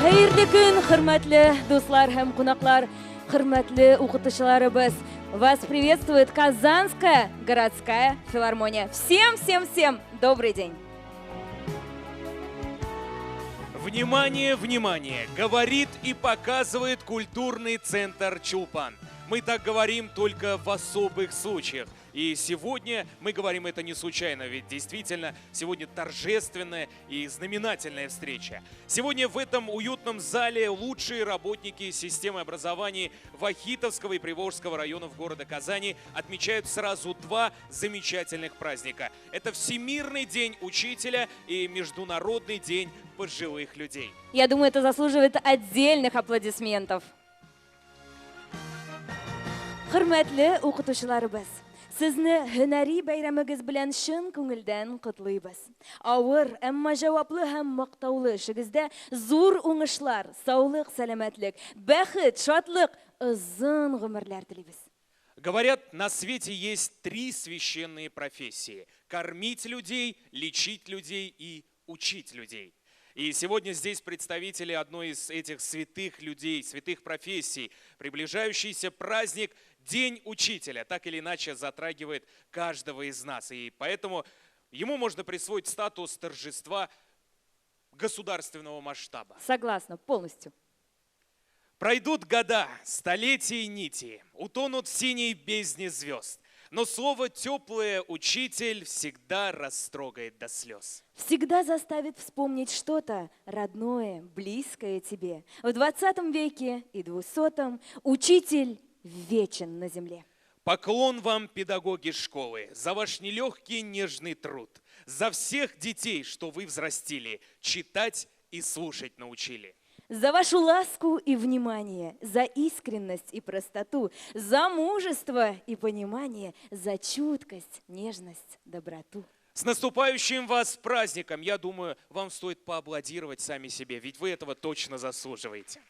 Хәерле көн, хөрмәтле дуслар һәм кунаклар, хөрмәтле укытучыларыбыз. Вас приветствует Казанская городская филармония. Всем добрый день. Внимание, внимание! Говорит и показывает культурный центр Чулпан. Мы так говорим только в особых случаях. И сегодня мы говорим это не случайно, ведь действительно сегодня торжественная и знаменательная встреча. Сегодня в этом уютном зале лучшие работники системы образования Вахитовского и Приволжского районов города Казани отмечают сразу два замечательных праздника. Это Всемирный день учителя и Международный день пожилых людей. Я думаю, это заслуживает отдельных аплодисментов. Хөрмәтле укытучыларыбыз, сезне һөнәри бәйрәмегез белән шын күңелдән котлыйбыз. Авыр, әмма җаваплы һәм мактаулы эшегездә зур уңышлар, саулык, сәламәтлек, бәхет, шатлык, озын гомерләр телибез. Говорят, на свете есть три священные профессии: кормить людей, лечить людей и учить людей. И сегодня здесь представители одной из этих святых людей, святых профессий. Приближающийся праздник День учителя так или иначе затрагивает каждого из нас. И поэтому ему можно присвоить статус торжества государственного масштаба. Согласна, полностью. Пройдут года, столетия и нити, утонут в синей бездне звезд. Но слово «теплое» учитель всегда растрогает до слез. Всегда заставит вспомнить что-то родное, близкое тебе. В 20 веке и 200-м учитель вечен на земле. Поклон вам, педагоги школы, за ваш нелегкий нежный труд, за всех детей, что вы взрастили, читать и слушать научили. За вашу ласку и внимание, за искренность и простоту, за мужество и понимание, за чуткость, нежность, доброту. С наступающим вас праздником! Я думаю, вам стоит поаплодировать сами себе, ведь вы этого точно заслуживаете.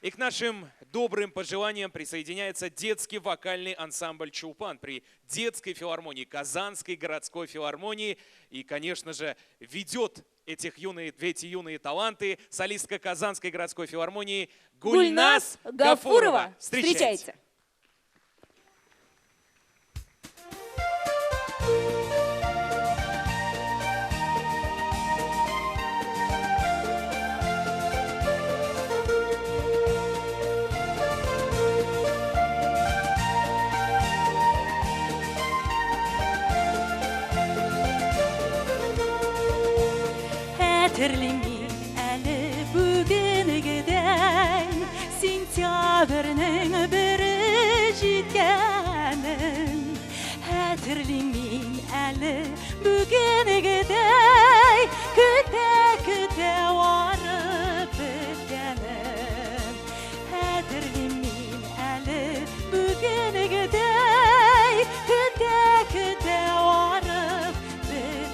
И к нашим добрым пожеланиям присоединяется детский вокальный ансамбль «Чулпан» при детской филармонии, Казанской городской филармонии. И, конечно же, ведет эти юные таланты солистка Казанской городской филармонии Гульназ Гафурова. Встречайте! Хәтерлими әле бүгенгедән сентябрьнең бере җиткәнен. Хәтерлими әле бүгенгедәй көтә арып беткәнен. Хәтерлими әле бүгенгедәй көтә арып беткәнен.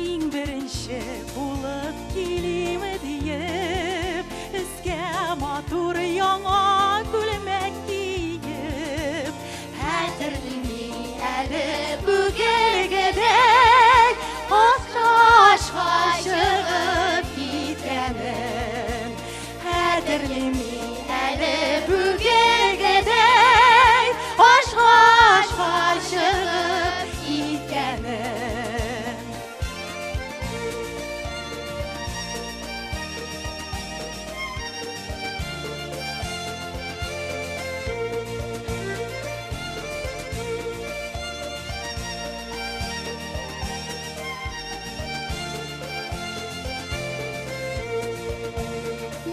Иң беренче булып килим диеп, өскә матур яңа күлмәк киеп. Хәтерлими әле бүгенгедәй ашка чыгып киткәнен. Хәтерлими әле бүгенгедәй ашка чыгып киткәнен.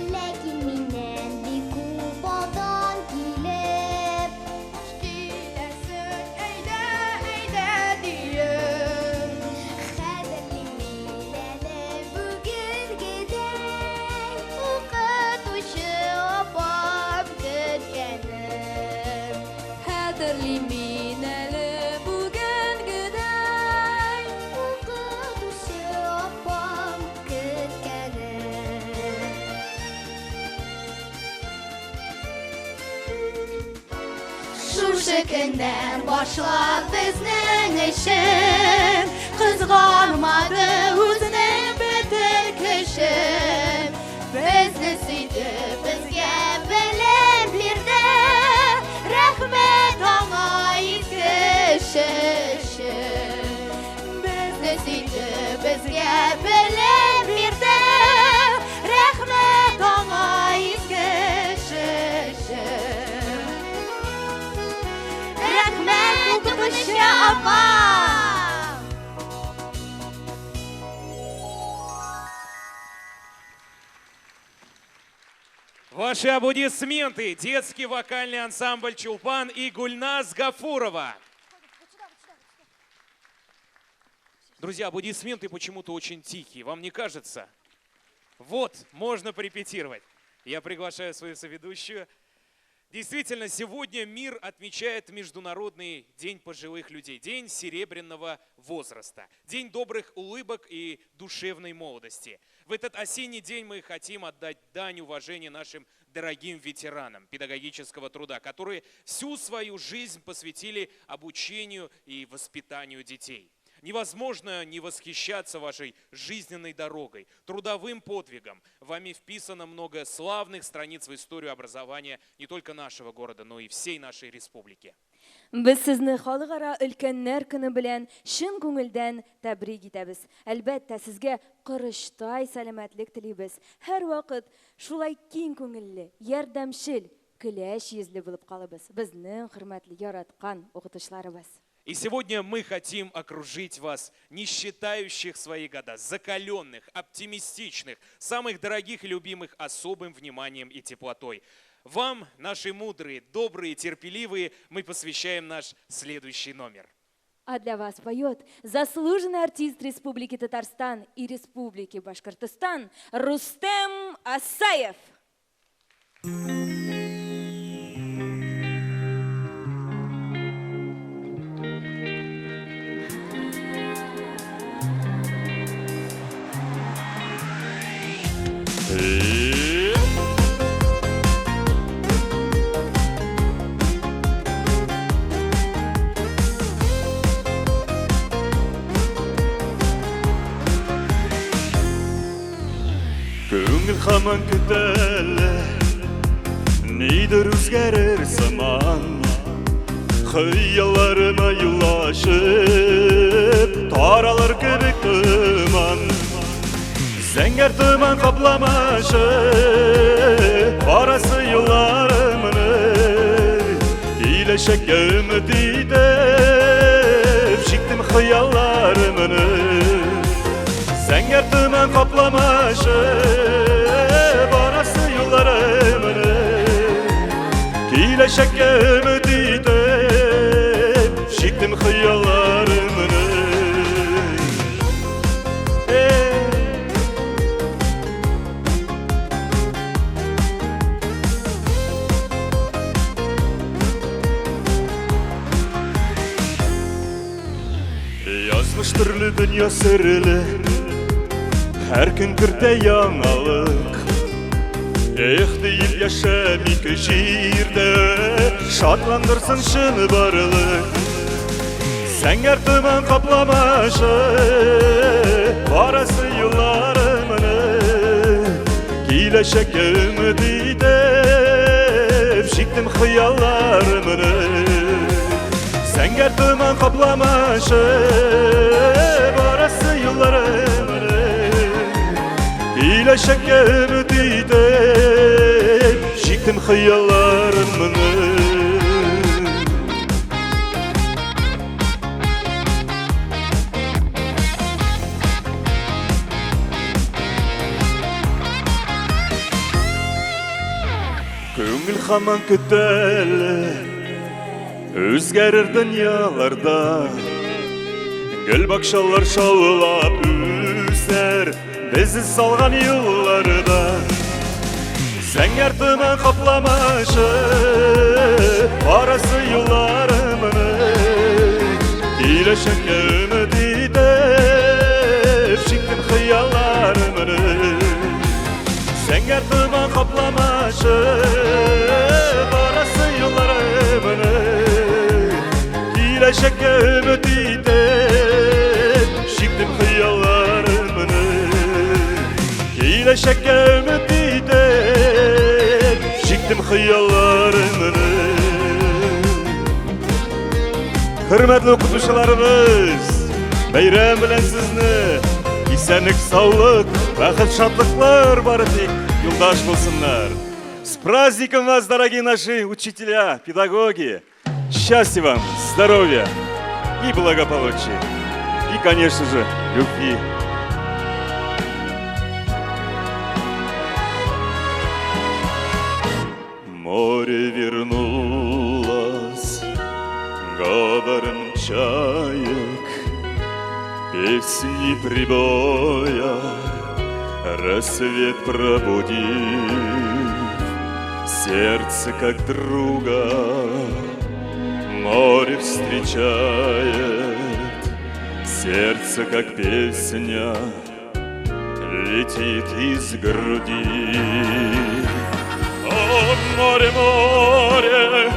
Ләкин миннән бик күп шушы көннән башлап безнең өчен кызганмады үзенең бөтен көчен. Безне сөйде, безгә белем бирде, рәхмәт аңа изге Безне сөйде, безгә белем бирде, рәхмәт аңа изге Рәхмәт укытучы апа! Ваши аплодисменты. Детский вокальный ансамбль «Чулпан» и Гульназ Гафурова. Друзья, аплодисменты почему-то очень тихие. Вам не кажется? Вот, можно порепетировать. Я приглашаю свою соведущую. Действительно, сегодня мир отмечает Международный день пожилых людей, день серебряного возраста, день добрых улыбок и душевной молодости. В этот осенний день мы хотим отдать дань уважения нашим дорогим ветеранам педагогического труда, которые всю свою жизнь посвятили обучению и воспитанию детей. Невозможно не восхищаться вашей жизненной дорогой, трудовым подвигом. Вами вписано много славных страниц в историю образования не только нашего города, но и всей нашей республики. Без сезне халыкара өлкәннәр көне белән чын күңелдән тәбрик итәбез. Әлбәттә, сезгә кырыштай сәламәтлек телибез. Һәр вакыт шулай киң күңелле, ярдәмчел, көләч йөзле булып калыбыз. Безнең хөрмәтле яраткан укытучыларыбыз. И сегодня мы хотим окружить вас, не считающих свои года, закаленных, оптимистичных, самых дорогих и любимых особым вниманием и теплотой. Вам, наши мудрые, добрые, терпеливые, мы посвящаем наш следующий номер. А для вас поет заслуженный артист Республики Татарстан и Республики Башкортостан Рустем Асаев. Күңел хаман көтәле, нидер үзгәрер заман. Хыялларыма юлашып, таралыр кебек томан. Зәңгәр томан капламашы, барасы юлларымны. Киләчәккә өмет итеп, чиктем хыялларымны. Зәңгәр томан капламашы, барасы юлларымны. Киләчәккә өмет итеп, чиктем хыялларымны. Язмыш төрле дөнья серле, һәр көн кертә яңалык. Эх, диеп яшәми җирдә, шатландырсын шын барлык. Зәңгәр томан капламашы, барасы юлларымны. Киләчәккә өмет итеп, чиктем хыялларымны. Зәңгәр томан капламашы, барасы юлларымны. Киләчәккә өмет итеп, чиктем хыялларымны. Күңел хаман көтәле, үзгәрер дөньяларда. Гөл бакчалар шаулап үсәр, безне салган юлларда. Зәңгәр томан капламашы, барасы юлларымны. Киләчәккә өмет итеп, чиктем хыялларымны. Зәңгәр томан капламашы, барасы юлларымны. Gelecekке ümit edip Şiktim hıyallarımını Gelecekke ümit edip Şiktim hıyallarımını Hürmetli okutuşlarımız Bayram bilen sizni İsenlik, sağlık, бақыт, шатлыклар бары тек юлдаш болсынlar. С праздником вас, дорогие наши учителя, педагоги! Счастья вам, здоровья и благополучия. И, конечно же, любви. Море вернулось, говором чаек, песни прибоя, рассвет пробудив, сердце как друга, море встречает, сердце как песня летит из груди. О, море, море,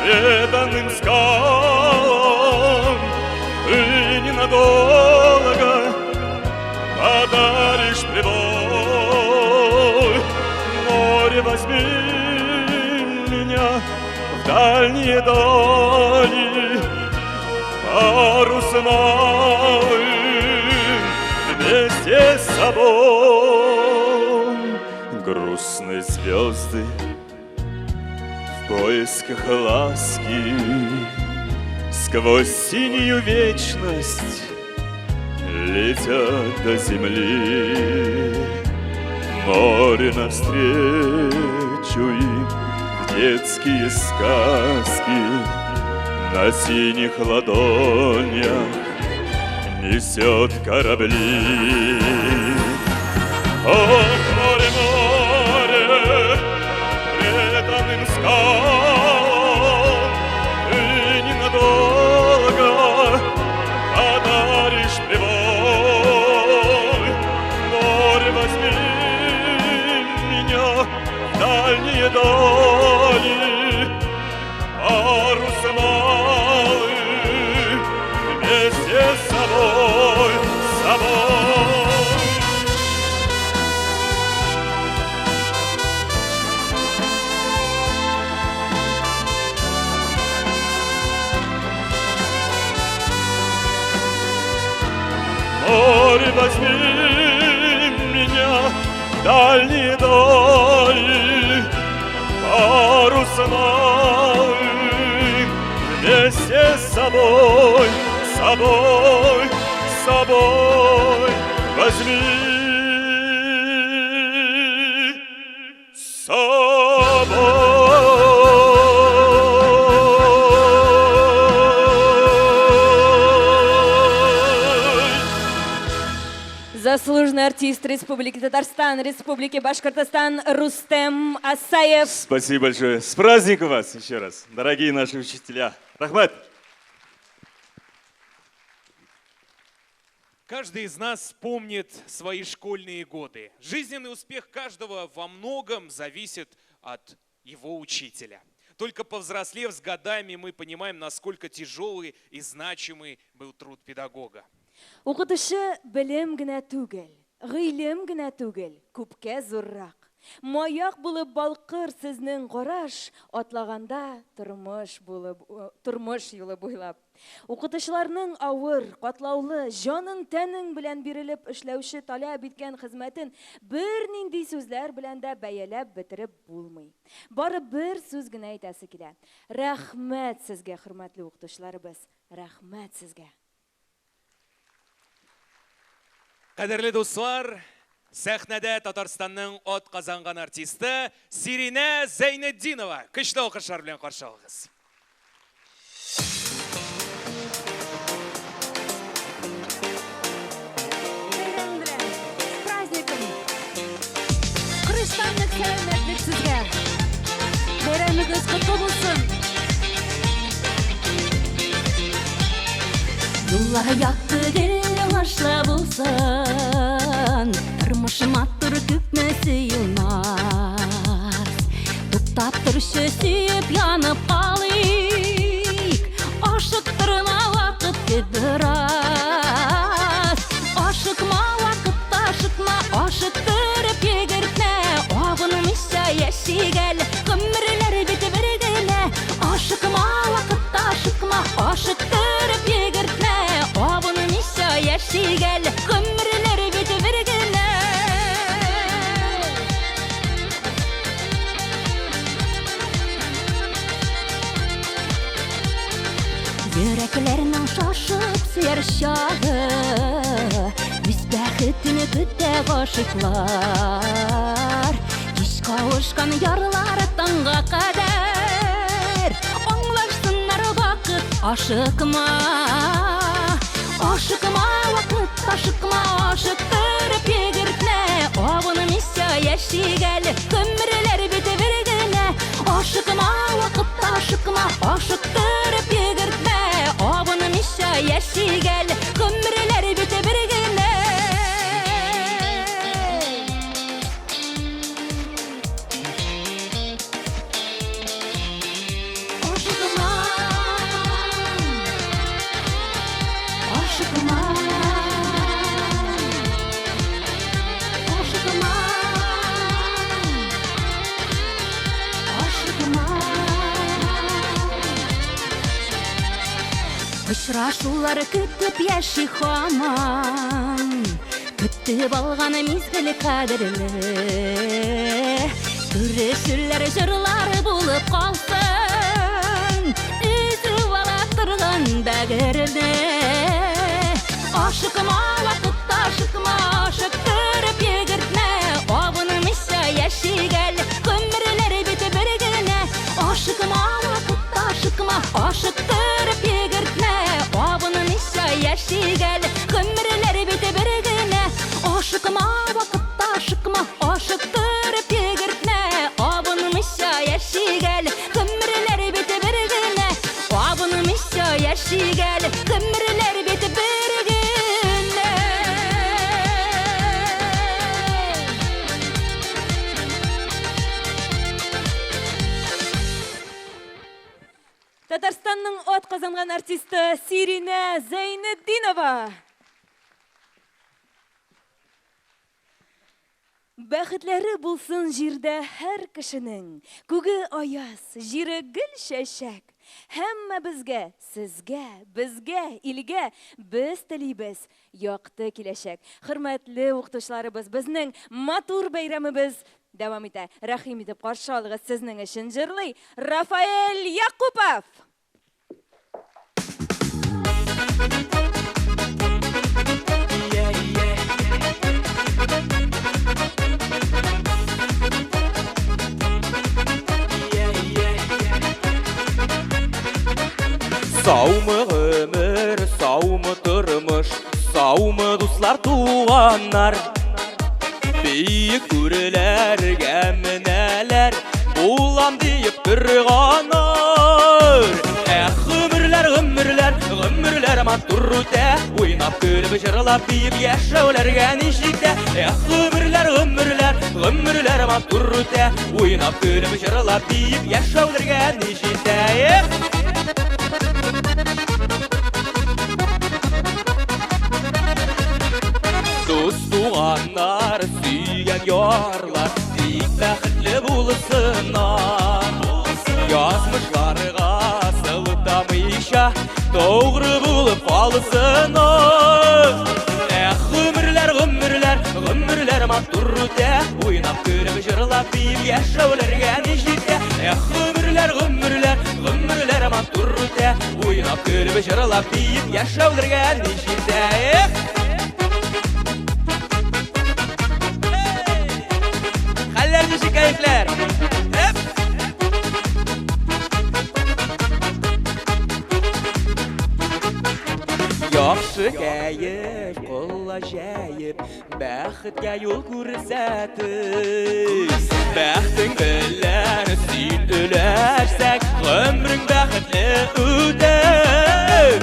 преданным скалам, ты ненадолго подаришь прибой. Море, возьми меня в дальние дали, парус малым вместе с собой. Грустные звезды в поисках ласки сквозь синюю вечность летят до земли. Море навстречу им в детские сказки на синих ладонях несет корабли. О, море, море, преданным скалам ты ненадолго подаришь прибой. Море, возьми меня в дальние дали, парус малый вместе с собой, с собой. Море, возьми меня в дальние дали, парус малый вместе с собой, с собой, с собой возьми с собой. Заслуженный артист Республики Татарстан, Республики Башкортостан Рустем Асаев. Спасибо большое. С праздником вас еще раз, дорогие наши учителя. Рахмат. Каждый из нас помнит свои школьные годы. Жизненный успех каждого во многом зависит от его учителя. Только повзрослев с годами, мы понимаем, насколько тяжелый и значимый был труд педагога. Укытышы белем генә түгел, гыйлем генә түгел, күпкә зуррак. Маяк булып балкыр сезнең караш, атлаганда тормыш юлы буйлап. Укытышларның авыр, катлаулы, җаның тәнең белән бирелеп эшләүче таләп иткән хезмәтен бернинди сүзләр белән дә бәяләп бетереп булмый. Бары бер сүз генә әйтәсе килә. Рәхмәт сезгә, хөрмәтле укытышларыбыз. Рәхмәт сезгә. Кадерле дуслар, сәхнәдә Татарстанның ат казанган артисты Сиринә Зәйнетдинова. Көчле алкышлар белән каршы алыгыз. С праздником! Кырыштанлык сәламәтлек сезгә! Бәйрәмегез котлы булсын! Юлла якты гел ашлы булсын, тормышым аттыр күпмесе юлмас. Туктап торшы сөйеп янып калыйк, ашык biraz. Aşıkma vakıtta aşıkma, aşıktırıp yegirtme. Avınmışsa yeşi gel, ömürler bitivergene. Aşıkma vakıtta aşıkma, aşıktırıp yegirtme. Avınmışsa yeşi gel, ömürler bitivergene. Yüreklerinin şaşıp süyer şahı, biz bәхетini күтә aşıklar. Кич кавышкан ярлар таңга кадәр, аңлашсыннар вакыт ашыкма. Ашыкма вакыт, ашыкма, ашыктырып йөгертмә. Авынмыйса яши гәл, ömürler бетевергенә. Ашыкма вакыт, ашыкма, ашыктырып йөгертмә. Авынмыйса яши гәл, ömürler бетевергенә. Очрашулар көтүп яши хаман, көтүп алган мизгил кадерле. Күрешүләр җырлар булып калсын, үзүп ала торганда гәрде. Ашыкма вакытта ашыкма, ашыктырып йөгертмә. Авынмыйса яши гәл, ömürler бетевергенә. Ашыкма вакытта ашыкма, ашыктырып йөгертмә. Авынмыйса яши гәл, ömürler бетевергенә. Ашыкма вакытта ашыкма, ашыктырып йөгертмә. Авынмыйса яши гәл, ömürler бетевергенә. Авынмыйса яши гәл, ömürler бетевергенә. Татарстанның от казанган артисты Сирина Зайнетдинова. Бәхетләре булсын җирдә һәр кешенең, күге аяз, җире гөл чәчәк. Һәммә безгә, сезгә, безгә, илгә без телибез якты киләчәк. Хөрмәтле укытучыларыбыз, безнең матур бәйрәмебез дәвам итә. Рәхим итеп каршы алыгыз, сезнең өчен җырлый Рафаэль Якупов. Саумы гомер, саумы тормыш, саумы дуслар туганнар. Бийик күреләргә менәләр, булам диеп торганнар. Гомерләр, гомерләр, гомерләр матур үтә, уйнап көлеп җырлап биеп яшәүләргә ничектә. Гомерләр, гомерләр, гомерләр матур үтә, уйнап көлеп җырлап биеп яшәүләргә ничектә. Дус туганнар, сөйгән ярлар, тик бәхетле булсыннар. Язмышларга сылтамыйча, тогры булып калсыннар. Гомерләр, гомерләр, гомерләр матур үтә, уйнап көлеп җырлап биеп яшәүләргә ничектә. Гомерләр, гомерләр, гомерләр матур үтә, уйнап көлеп җырлап биеп яшәүләргә ничектә. Keyifler. Hep. Yaxşı keyif, qolla jəyib, bəxtə yol күрсәтib. Bəxtin güllər, sən ölərsək, ömrün bəxtli ötər.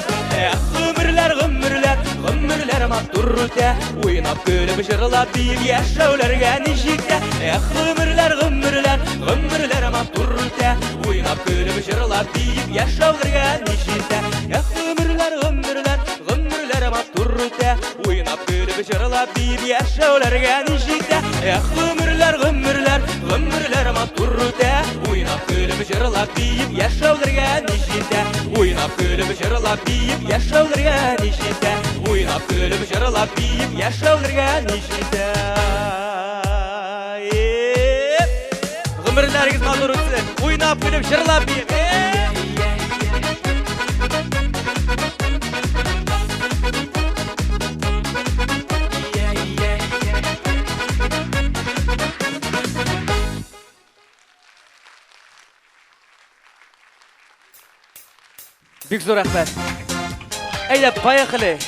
Ömürlər, ömürlər, ömürlər matur үтә, уйнап көлеп җырлап биеп яшәүләргә ничектә. Ömürlər, ömürlər, ömürlər матур үтә, уйнап көлеп җырлап биеп яшәүләргә ничектә. Ömürlər, ömürlər, бейіп яшәүләргә ничектә. Эх, гомерләр, гомерләр, гомерләр матур үтә. Уйнап көлеп җырлап бейіп яшәүләргә ничектә. Уйнап көлеп җырлап бейіп яшәүләргә ничектә. Уйнап көлеп җырлап бейіп яшәүләргә ничектә. Гомерләрегез матур үтсен. Уйнап көлеп җырлап бейіп. Бик зур рәхмәт. Әйдә, поехали.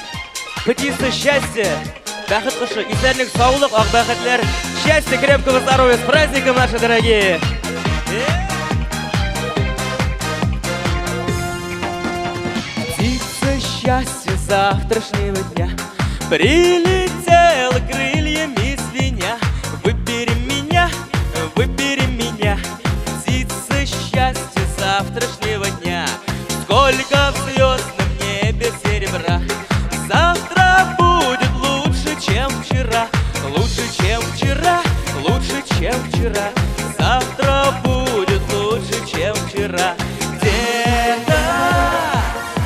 Птица счастья. Бәхет кошы, исәнлек, саулык, ак бәхетләр. Счастья, крепкого здоровья. С праздником, наши дорогие. Птица счастья завтрашнего дня прилетела крыльями звеня. Выбери меня, выбери меня. Птица счастья завтрашнего дня. Сколько в звездном небе серебра. Завтра будет лучше, чем вчера. Лучше, чем вчера, лучше, чем вчера. Завтра будет лучше, чем вчера. Где-то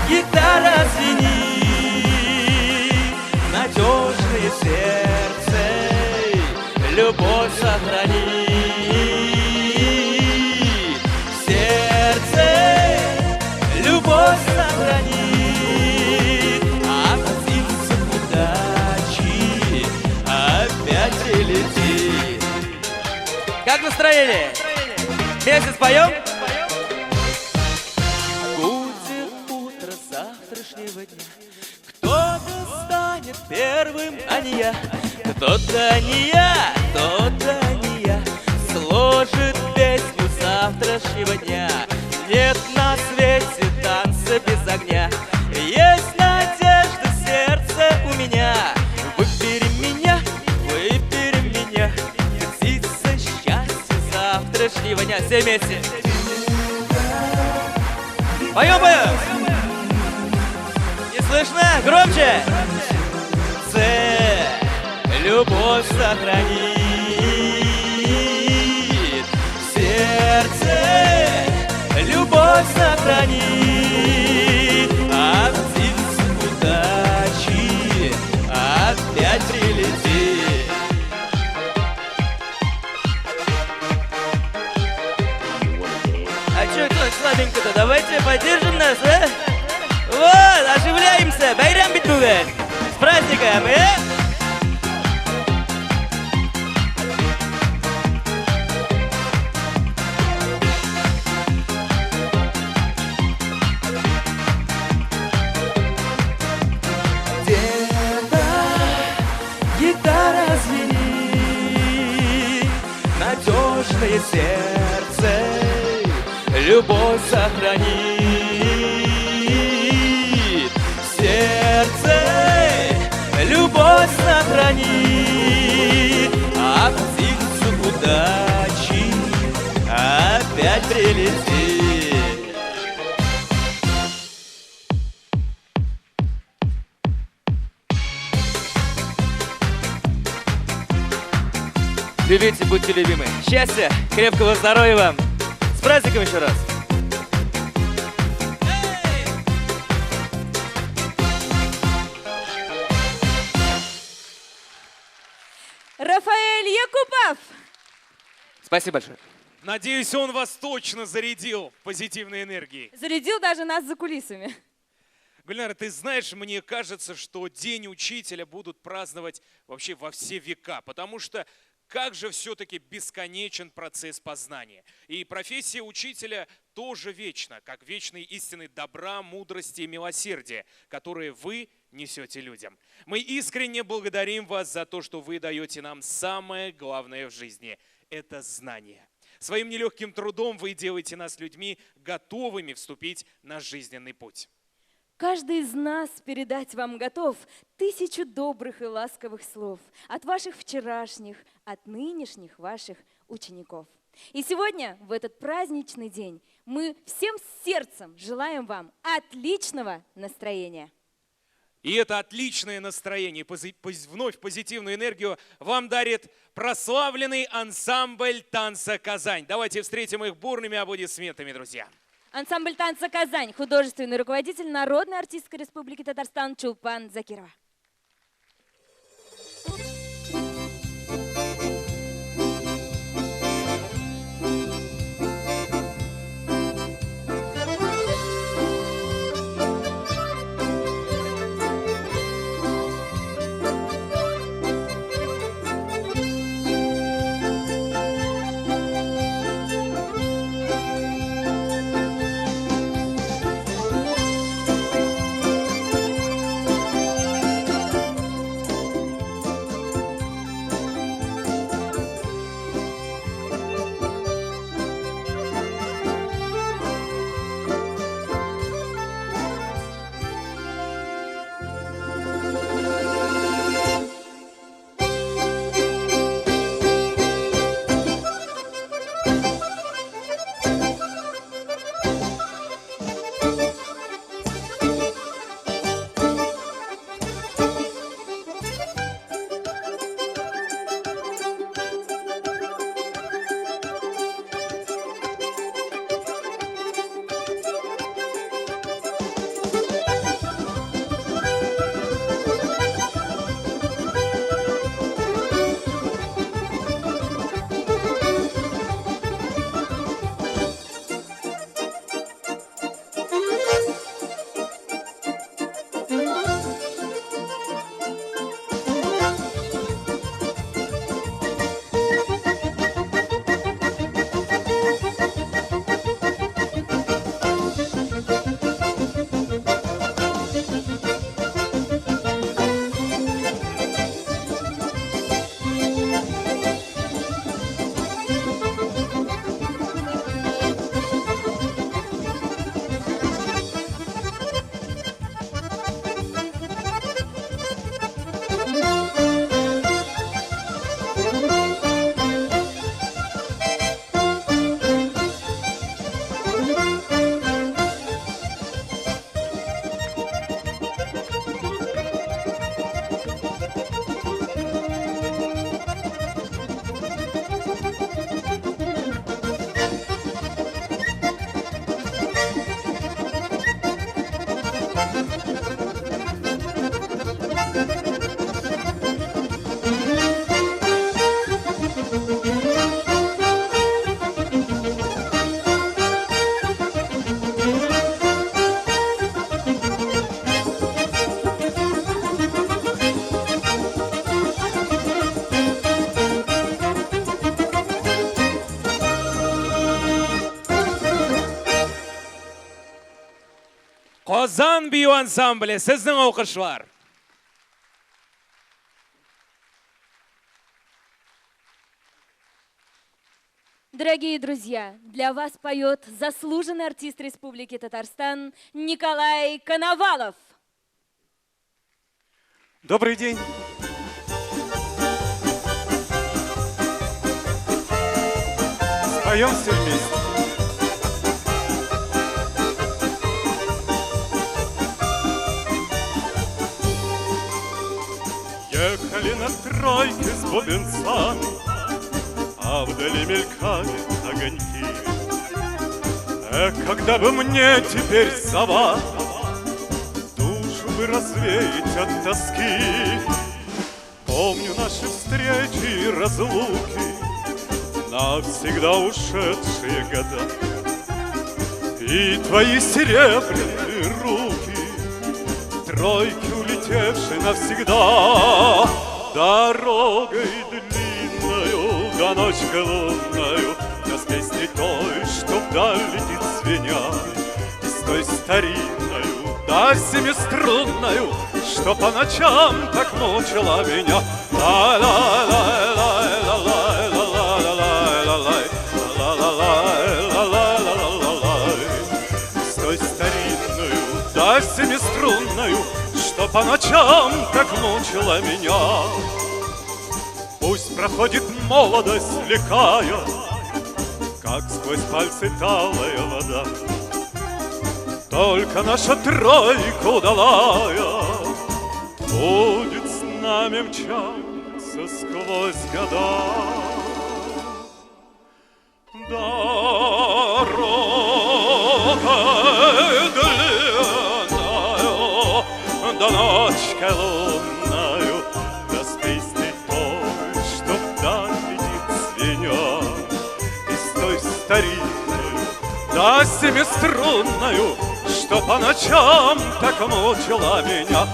гитара звенит, надежное сердце любовь сохранит. Любовь сохранит, а птица удачи опять прилетит. Как настроение? Вместе споем? Будет утро завтрашнего дня. Кто-то станет первым, а не я. Кто-то не я, кто-то не я. Сложит песню завтрашнего дня. Нет на свете танца без огня. Есть надежда в сердце у меня. Выбери меня, выбери меня. Птица счастья завтрашнего дня. Все вместе. Поем, поем. Не слышно? Громче. Любовь сохранит. Сердце любовь сохранит, а птица удачи опять прилетит. А чё, кто слабенько-то? Давайте поддержим нас, а? Вот, оживляемся, байрам бит бүгін. С праздником, Гитара звенит, надежное сердце любовь сохранит. Сердце любовь сохранит, а птица удачи опять прилетит. Любите, будьте любимы. Счастья, крепкого здоровья вам. С праздником еще раз. Рафаэль Якупов! Спасибо большое. Надеюсь, он вас точно зарядил позитивной энергией. Зарядил даже нас за кулисами. Гульнара, ты знаешь, мне кажется, что День учителя будут праздновать вообще во все века, потому что как же все-таки бесконечен процесс познания. И профессия учителя тоже вечна, как вечные истины добра, мудрости и милосердия, которые вы несете людям. Мы искренне благодарим вас за то, что вы даете нам самое главное в жизни – это знание. Своим нелегким трудом вы делаете нас людьми, готовыми вступить на жизненный путь. Каждый из нас передать вам готов 1000 добрых и ласковых слов от ваших вчерашних, от нынешних ваших учеников. И сегодня, в этот праздничный день, мы всем сердцем желаем вам отличного настроения. И это отличное настроение, вновь позитивную энергию вам дарит прославленный ансамбль танца «Казань». Давайте встретим их бурными аплодисментами, друзья. Ансамбль танца «Казань», художественный руководитель Народной артистской республики Татарстан Чулпан Закирова. Қазан бию ансамблі, сіздің оқушылар. Дорогие друзья, для вас поет заслуженный артист Республики Татарстан Николай Коновалов. Добрый день. Споем все вместе. Ехали на тройке с бубенцами, а вдали мелькали огоньки. Когда бы мне теперь сова душу бы развеять от тоски, помню наши встречи и разлуки, навсегда ушедшие года, и твои серебряные руки, тройки улетевшие навсегда, дорогой длинною, до ночкой лунною, да с песней той, что вдаль летит звеня, и с той старинною, да семиструнною, что по ночам так мучила меня. С той старинною, да семиструнною, что по ночам так мучила меня. Пусть проходит молодость, лекая, как сквозь пальцы талая вода, только наша тройка удалая будет с нами мчаться сквозь года. Дорогой длинною, да ночкой лунною, да с песней той, что вдаль летит звеня, и с той старинной, да семиструнною, что по ночам так мучила меня.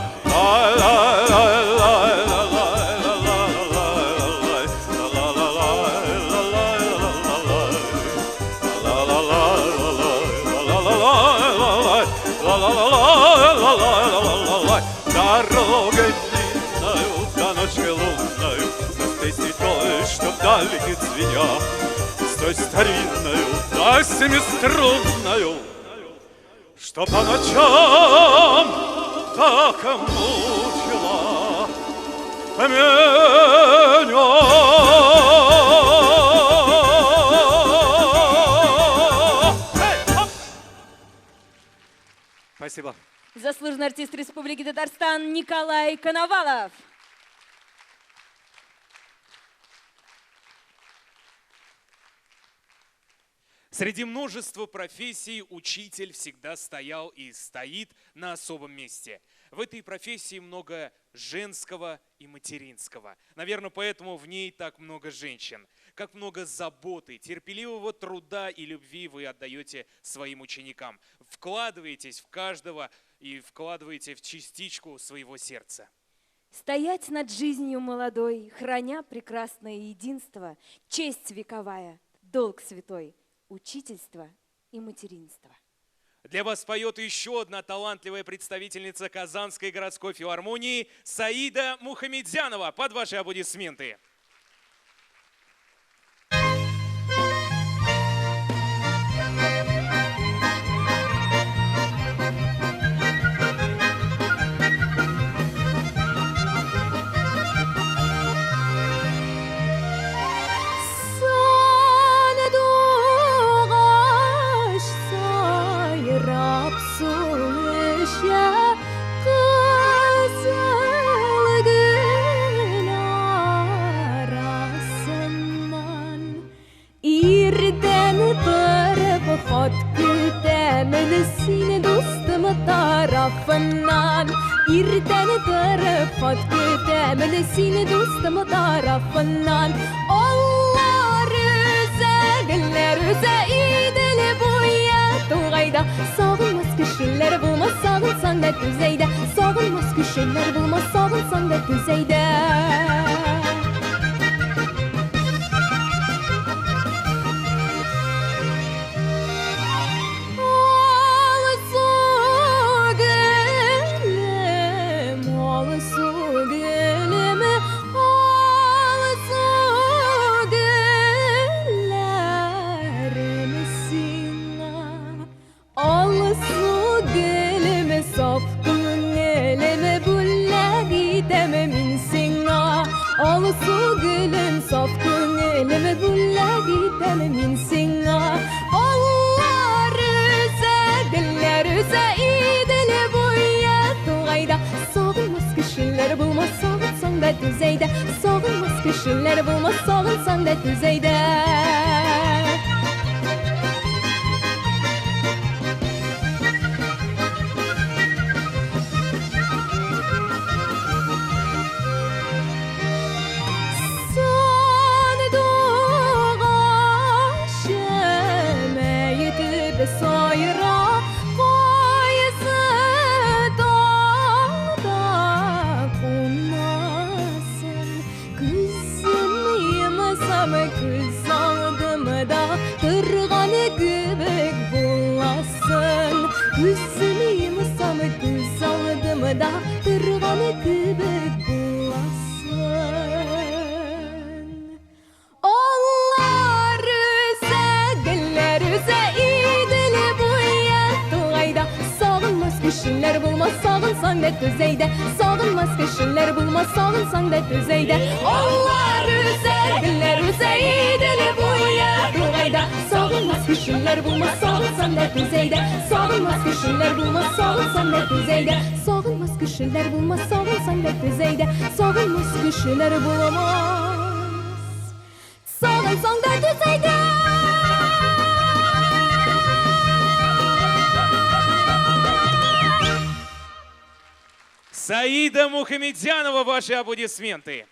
Дорогой длинною, да ночкой лунною, да с песней той, что вдаль летит звеня, с той старинною, да семиструнною, что по ночам так мучила меня. Спасибо. Заслуженный артист Республики Татарстан Николай Коновалов. Среди множества профессий учитель всегда стоял и стоит на особом месте. В этой профессии много женского и материнского. Наверное, поэтому в ней так много женщин. Как много заботы, терпеливого труда и любви вы отдаете своим ученикам. Вкладываетесь в каждого и вкладываете в частичку своего сердца. Стоять над жизнью молодой, храня прекрасное единство, честь вековая, долг святой, учительство и материнство. Для вас поет еще одна талантливая представительница Казанской городской филармонии Саида Мухамедзянова. Под ваши аплодисменты. Seni dostum tarafından İrden tarafat kütemeli seni dostum tarafından Allah güzeller idili bu yatugayda Sağılmaz kişiler bulmaz sağılsan da düzeyde Sağılmaz kişiler bulmaz sağılsan da düzeyde Su gülüm saf gönlüme bulla gidemin singa Allah güzeller idili bu yatugayda Sağılmaz kişiler bulmaz sağılsan da düzeyde Sağılmaz kişiler bulmaz sağılsan da düzeyde da tırvanı kıbık bulasın Allah güzeller idili bu yatugayda Sağılmaz kişiler bulmaz sağılsan da düzeyde Sağılmaz kişiler bulmaz sağılsan da düzeyde Allah güzel Güller üzeyde boya Doğayda sağılmaz kışınlar bulmaz Sağılsan da düzeyde Sağılmaz kışınlar bulmaz Sağılsan da düzeyde Sağılmaz kışınlar bulmaz Sağılsan da düzeyde Sağılmaz kışınlar bulamaz Sağılsan da düzeyde Саида Мухамедзянова, ваши аплодисменты.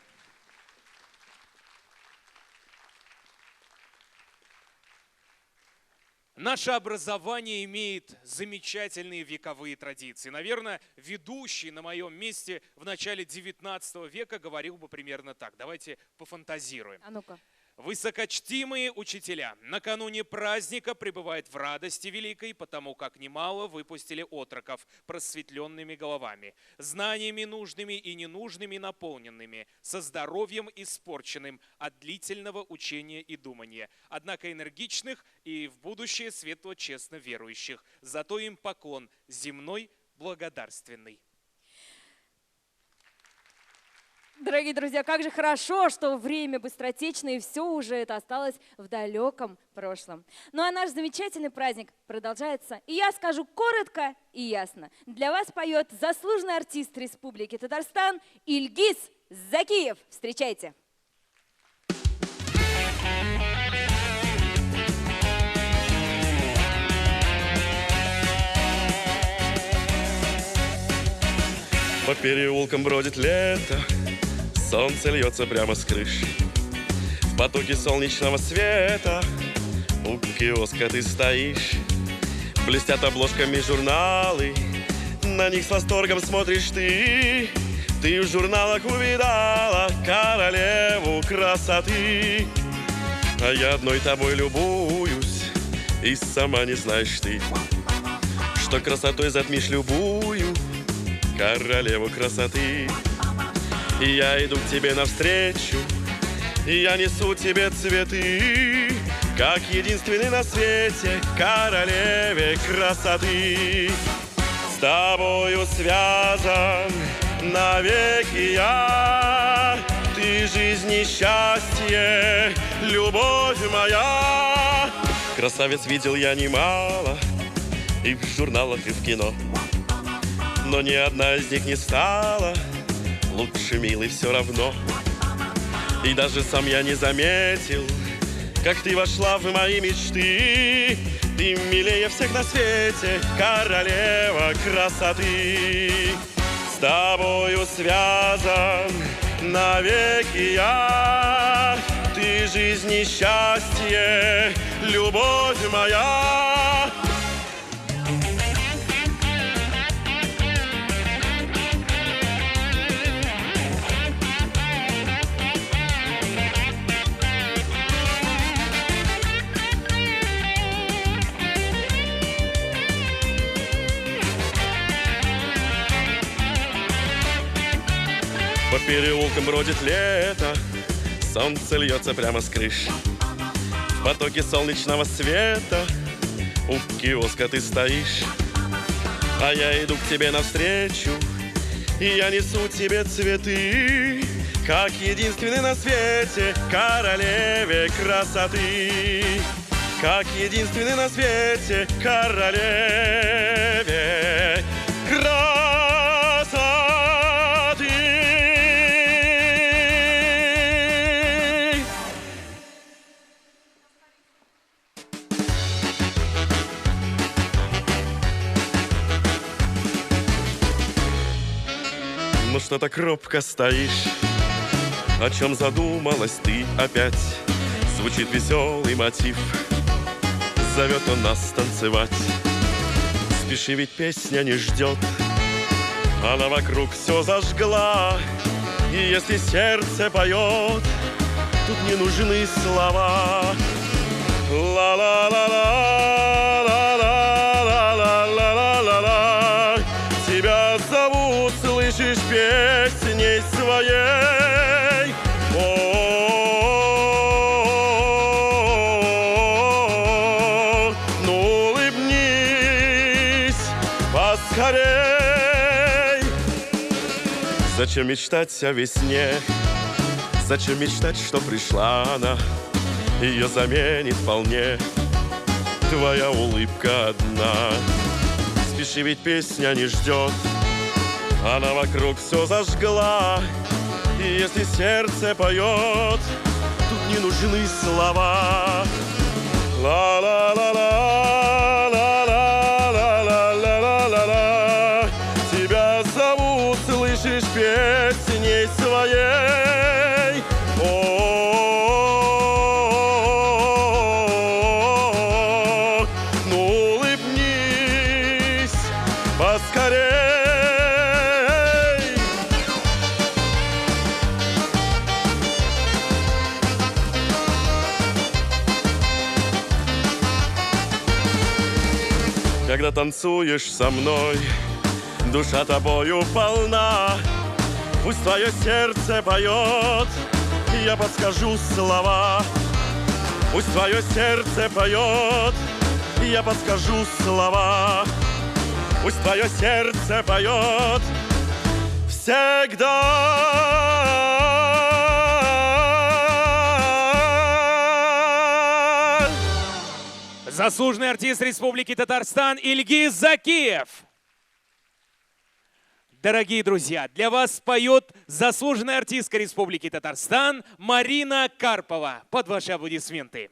Наше образование имеет замечательные вековые традиции. Наверное, ведущий на моем месте в начале 19 века говорил бы примерно так. Давайте пофантазируем. А ну-ка. Высокочтимые учителя накануне праздника пребывают в радости великой, потому как немало выпустили отроков просветленными головами, знаниями нужными и ненужными наполненными, со здоровьем испорченным от длительного учения и думания, однако энергичных и в будущее светло честно верующих. Зато им поклон земной благодарственный. Дорогие друзья, как же хорошо, что время быстротечно, и все уже это осталось в далеком прошлом. Ну а наш замечательный праздник продолжается, и я скажу коротко и ясно. Для вас поет заслуженный артист Республики Татарстан Ильгиз Закиев. Встречайте! По переулкам бродит лето, солнце льется прямо с крыши. В потоке солнечного света у киоска ты стоишь. Блестят обложками журналы, на них с восторгом смотришь ты. Ты в журналах увидала королеву красоты. А я одной тобой любуюсь, и сама не знаешь ты, что красотой затмишь любую королеву красоты. И я иду к тебе навстречу, и я несу тебе цветы, как единственный на свете королеве красоты. С тобою связан навеки я, ты жизнь и счастье, любовь моя. Красавиц видел я немало, и в журналах, и в кино, но ни одна из них не стала лучше милой все равно. И даже сам я не заметил, как ты вошла в мои мечты. Ты милее всех на свете, королева красоты. С тобою связан навеки я, ты жизнь и счастье, любовь моя. По переулкам бродит лето, солнце льется прямо с крыши. В потоке солнечного света у киоска ты стоишь. А я иду к тебе навстречу, и я несу тебе цветы, как единственный на свете королеве красоты. Как единственный на свете королеве красоты. Ну что так робко стоишь? О чем задумалась ты опять? Звучит веселый мотив, зовет он нас танцевать. Спеши, ведь песня не ждет, она вокруг все зажгла. И если сердце поет, тут не нужны слова. Ла-ла-ла-ла-ла-ла-ла-ла-ла-ла-ла. Тебя зовут, слышишь, песней своей. О, ну улыбнись поскорей. Зачем мечтать о весне? Зачем мечтать, что пришла она? Ее заменит вполне твоя улыбка одна. Спеши, ведь песня не ждет, она вокруг все зажгла. И если сердце поет, тут не нужны слова. Ла-ла-ла-ла, ла-ла-ла-ла-ла-ла-ла. Тебя зовут, слышишь, песней своей. О, ну улыбнись поскорей. Когда танцуешь со мной, душа тобою полна. Пусть твое сердце поет, я подскажу слова. Пусть твое сердце поет, я подскажу слова. Пусть твое сердце поет всегда. Заслуженный артист Республики Татарстан Ильгиз Закиев. Дорогие друзья, для вас поет заслуженная артистка Республики Татарстан Марина Карпова. Под ваши аплодисменты.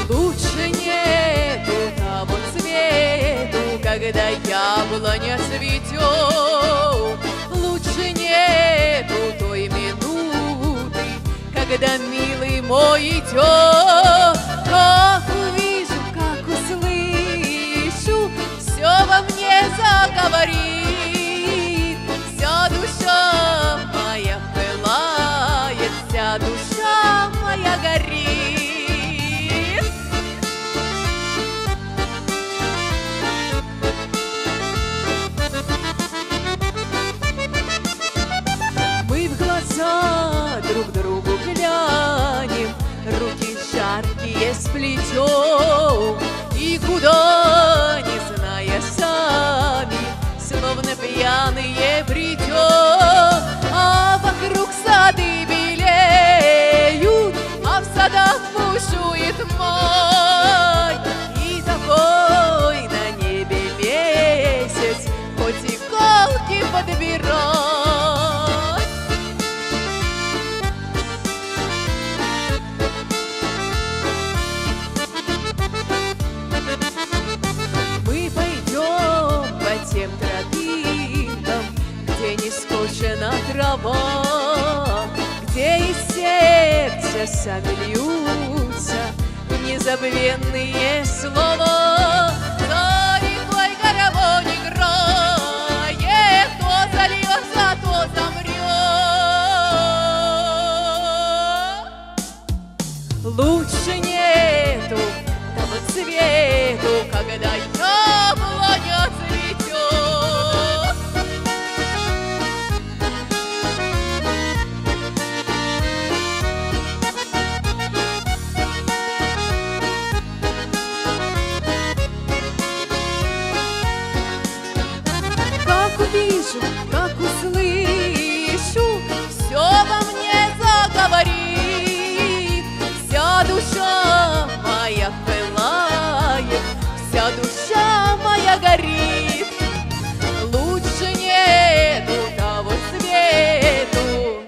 Лучше нету того цвету, когда яблоня цветет. Лучше нету той минуты, когда милый мой идет. Как увижу, как услышу, все во мне заговорит. Вся душа моя пылает, вся душа моя горит. Мы в глаза друг другу глянем, руки жаркие сплетем, и куда, не зная сами, словно пьяные придем. А вокруг сады белеют, а в садах бушует май. И такой на небе месяц, хоть иголки подбирай. Мы пойдем по тем тропинкам, где не скошена трава, где из сердца сами льются незабвенные слова. За рекой горовой играет, то зальется, то замрет. Лучше нету того цвету, когда яблоня цветет. Как увижу, как услышу, все во мне заговорит. Вся душа моя пылает, вся душа моя горит. Лучше нету того свету,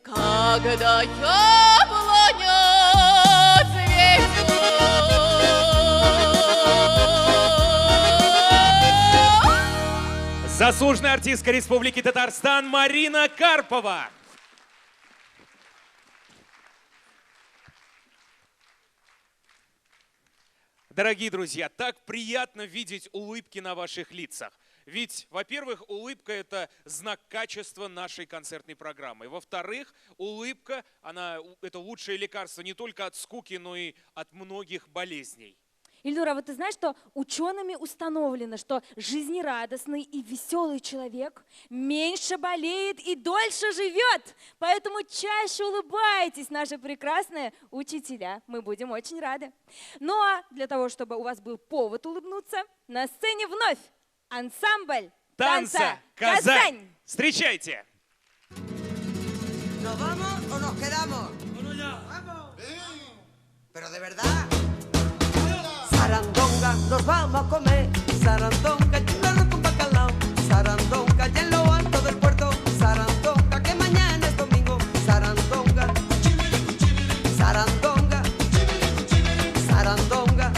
когда яблоня цветет. Заслуженная артистка Республики Татарстан Марина Карпова. Дорогие друзья, так приятно видеть улыбки на ваших лицах. Ведь, во-первых, улыбка – это знак качества нашей концертной программы. Во-вторых, улыбка – это лучшее лекарство не только от скуки, но и от многих болезней. Ильнура, вот ты знаешь, что учеными установлено, что жизнерадостный и веселый человек меньше болеет и дольше живет. Поэтому чаще улыбайтесь, наши прекрасные учителя. Мы будем очень рады. Ну а для того, чтобы у вас был повод улыбнуться, на сцене вновь ансамбль Танца Казань. Встречайте! ¿Nos vamos o nos quedamos? ¡Vamos! Pero de verdad. Sarandonga, nos vamos a comer. Sarandonga, y un arroz con bacalao. Sarandonga, y en lo alto del puerto. Sarandonga, que mañana es domingo. Sarandonga, sarandonga, sarandonga,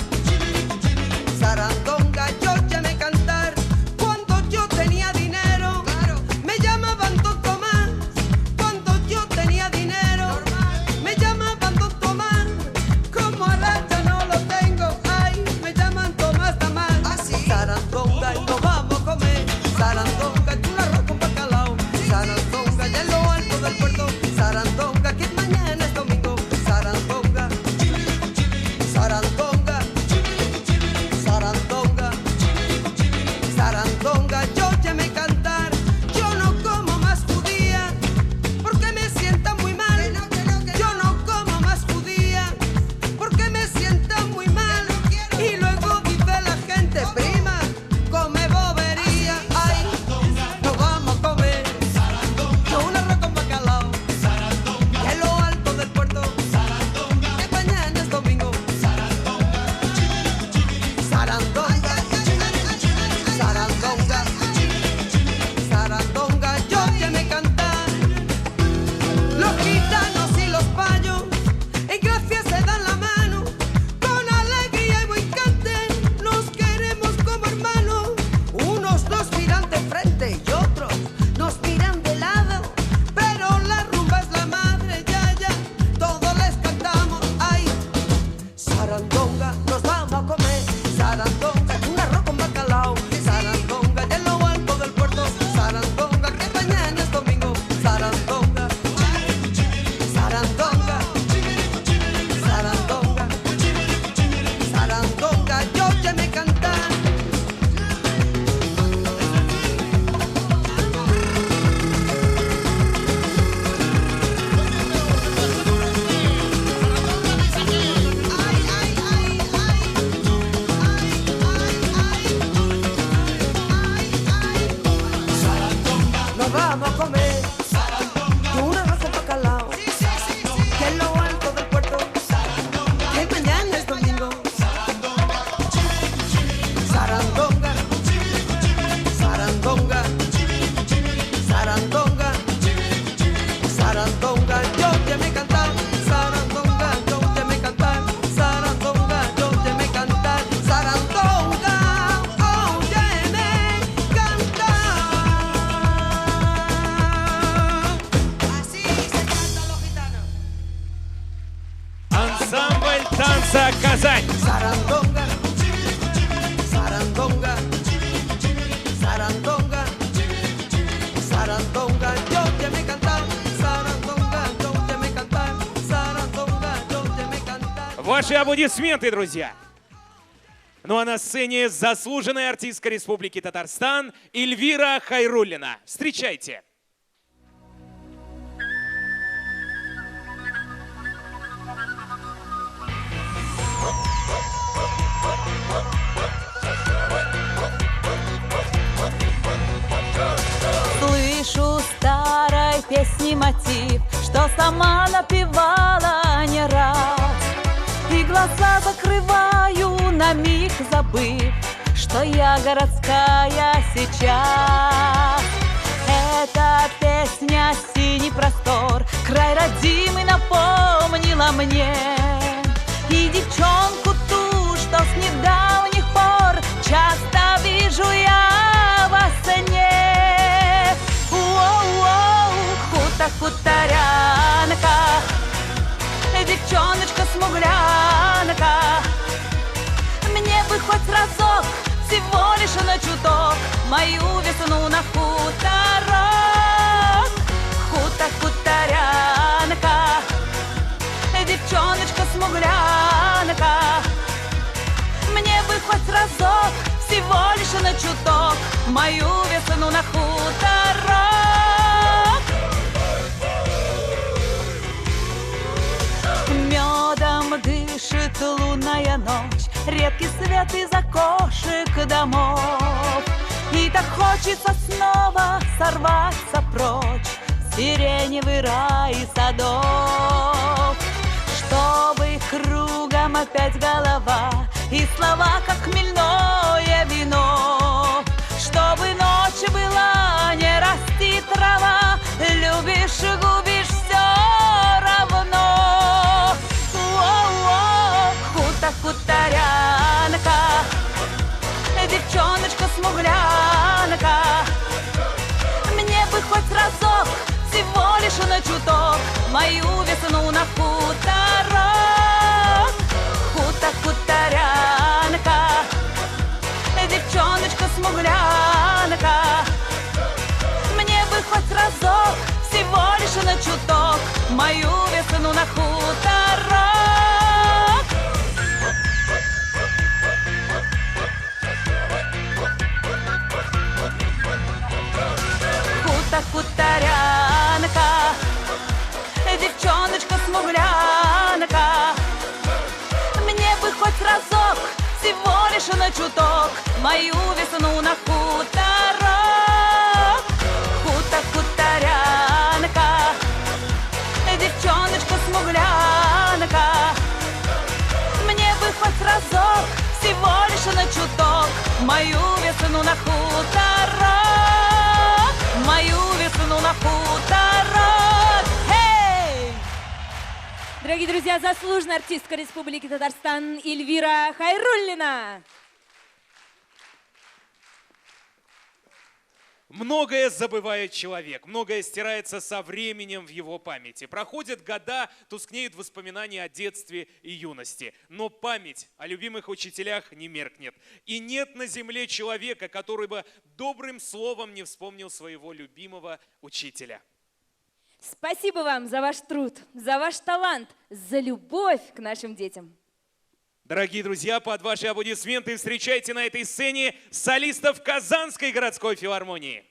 sarandonga. Yo ya me cantar cuando yo tenía dinero. Me llamaban Don Tomás. Cuando yo tenía dinero, me llamaban Don Tomás. Como ahora ya no lo tengo, ay, me llaman Tomás Tamás. Sarandonga y nos vamos a comer. Sarandonga y un arroz con bacalao. Sarandonga y en lo alto del puerto. Sarandonga que mañana es domingo. Sarandonga, sarandonga, sarandonga, sarandonga. Yo ya me cantar, yo no como más judía porque me sienta muy mal. Yo no como más judía porque me sienta muy mal. Y luego dice la gente, prima, come bobería. Ay, nos vamos a comer yo un arroz con bacalao. Que en lo alto del puerto, que mañana es domingo. Sarandonga, sarandonga, sarandonga, yo ya me cantar. Los gitanos y los payos en gracia se dan la mano. Con alegría y buen cante nos queremos como hermanos. Unos nos miran de frente y otros nos miran de lado. Pero la rumba es la madre, ya, todos les cantamos. Ay, sarandonga, nos vamos a comer. Sarandonga, un arroz con bacalao. Sarandonga, y en lo alto del puerto. Sarandonga, que mañana es domingo. Sarandonga, sarandonga, sarandonga, sarandonga, yo ya me cantar. Nos vamos a comer un arroz con bacalao. Que en lo alto del puerto, que mañana es domingo. Sarandonga, sarandonga, sarandonga, sarandonga, yo ya me cantar. Sarandonga, yo ya me cantar. Sarandonga, yo ya me cantar. Sarandonga, oh, ya me cantar. Así se cantan los gitanos. Ансамбль Танца Казань. Sarandonga, sarandonga, sarandonga, sarandonga, yo ya me cantar. Sarandonga, yo ya me cantar. Sarandonga, yo ya me cantar. Ваши аплодисменты, друзья! Ну а на сцене заслуженная артистка Республики Татарстан Эльвира Хайруллина. Встречайте! Слышу старой песни мотив, что сама напевала не раз. И глаза закрываю, на миг забыв, что я городская сейчас. Эта песня «Синий простор», край родимый напомнила мне. И девчонку ту, что с недавних пор часто вижу я во сне. Уоу-уоу, хута-хуторянка, девчоночка-смуглянка. Мне бы хоть разок, всего лишь на чуток, мою весну на хуторок. Хута-хуторянка, девчоночка-смуглянка. Мне на чуток мою весну на хуторок. Медом дышит лунная ночь, редкий свет из окошек домов. И так хочется снова сорваться прочь в сиреневый рай садов, чтобы кругом опять голова и слова, как хмельное вино, чтобы ночь была, не расти трава, любишь и губишь все равно. Хуторянка, девчоночка смуглянка, мне бы хоть разок, всего лишь на чуток, мою весну на хуторок. Хуторянка, девчоночка смуглянка, мне бы хоть разок, всего лишь на чуток, мою весну на хуторок. Хуторянка, девчоночка смуглянка, мне бы хоть разок, всего лишь на чуток, мою весну на хуторок. Хуторянка, девчоночка смуглянка, мне бы хоть разок, всего лишь на чуток, мою весну на хуторок, мою весну на хуторок. Hey! Дорогие друзья, заслуженная артистка Республики Татарстан Эльвира Хайруллина. Многое забывает человек, многое стирается со временем в его памяти. Проходят года, тускнеют воспоминания о детстве и юности. Но память о любимых учителях не меркнет. И нет на земле человека, который бы добрым словом не вспомнил своего любимого учителя. Спасибо вам за ваш труд, за ваш талант, за любовь к нашим детям. Дорогие друзья, под ваши аплодисменты встречайте на этой сцене солистов Казанской городской филармонии.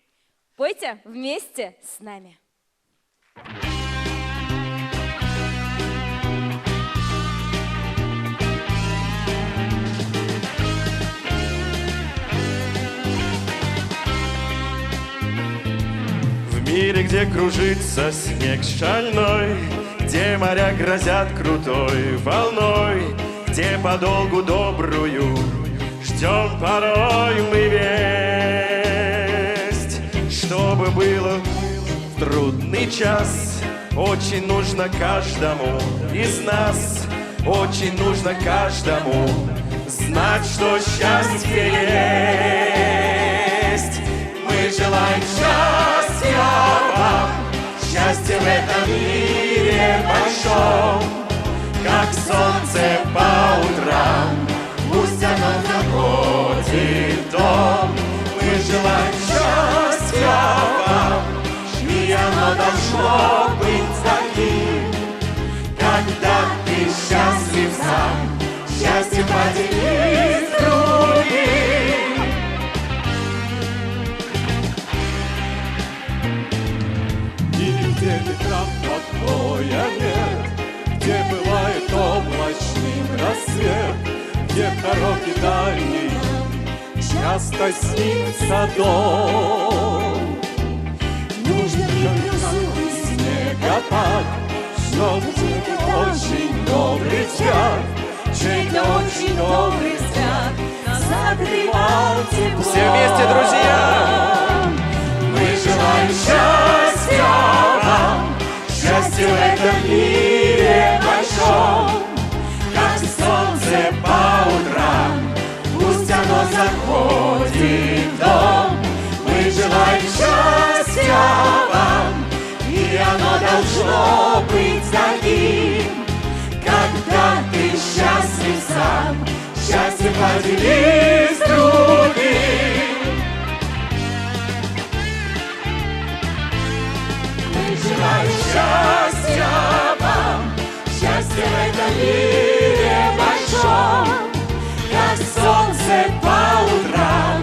Пойте вместе с нами. В мире, где кружится снег шальной, где моря грозят крутой волной, где подолгу добрую ждем порой мы весть. Чтобы было в трудный час, очень нужно каждому из нас, очень нужно каждому знать, что счастье есть. Мы желаем счастья вам, счастья в этом мире большом, как солнце по утрам, пусть оно заходит в дом. Мы желаем счастья вам, и оно должно быть таким, когда ты счастлив сам, счастье поделись с другим. И где ветрам покоя нет, где бывает облачный рассвет, где дороги дальние часто снится дом. Нужно безумный снегопад, чтобы очень добрый взгляд, чей-то очень добрый взгляд согревал тепло. Все вместе, друзья! Мы желаем счастья вам, счастье в этом мире большом, как солнце по утрам, пусть оно заходит в дом. Мы желаем счастья вам, и оно должно быть таким, когда ты счастлив сам, счастье поделись с другим. Мы желаем счастья вам, счастье в этом мире большом, как солнце по утрам,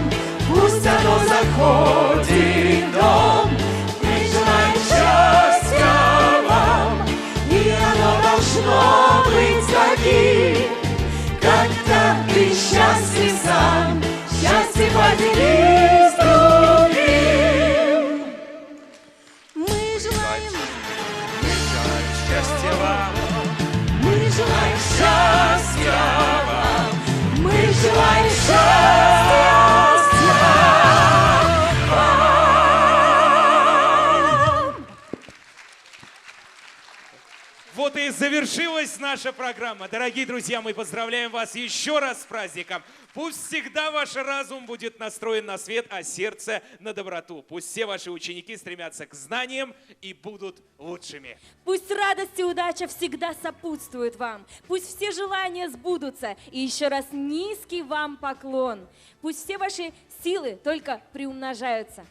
Завершилась наша программа. Дорогие друзья, мы поздравляем вас еще раз с праздником. Пусть всегда ваш разум будет настроен на свет, а сердце на доброту. Пусть все ваши ученики стремятся к знаниям и будут лучшими. Пусть радость и удача всегда сопутствуют вам. Пусть все желания сбудутся. И еще раз низкий вам поклон. Пусть все ваши силы только приумножаются.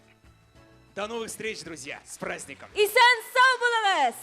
До новых встреч, друзья. С праздником. И сан сау булавес!